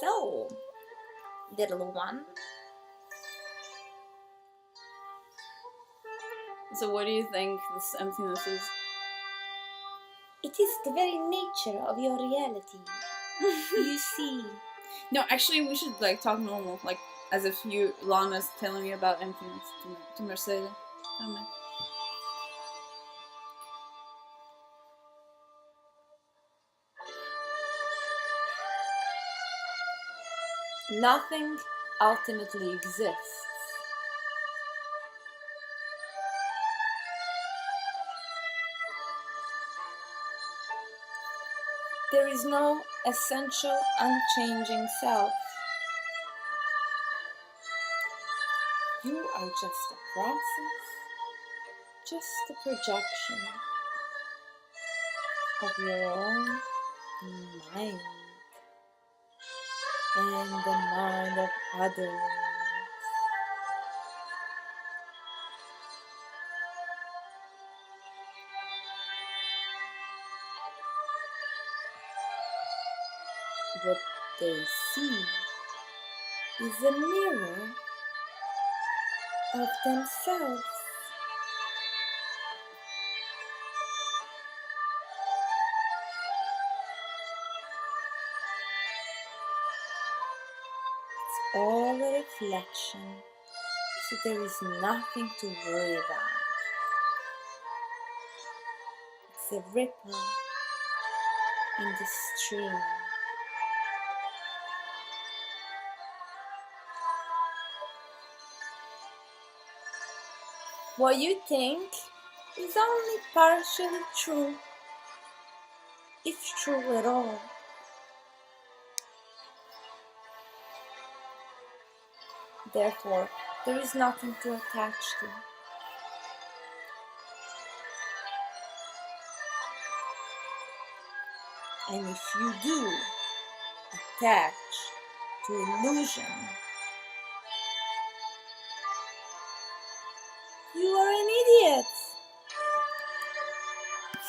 So, little one. So what do you think this emptiness is? It is the very nature of your reality. You see. No, actually, we should like talk normal, like as if Lana's telling me about emptiness to Mercedes. I don't know. Nothing ultimately exists. There is no essential, unchanging self. You are just a process, just a projection of your own mind and the mind of others. What they see is a mirror of themselves. It's all a reflection, so there is nothing to worry about. It's a ripple in the stream. What you think is only partially true, if true at all. Therefore, there is nothing to attach to. And if you do attach to illusion, you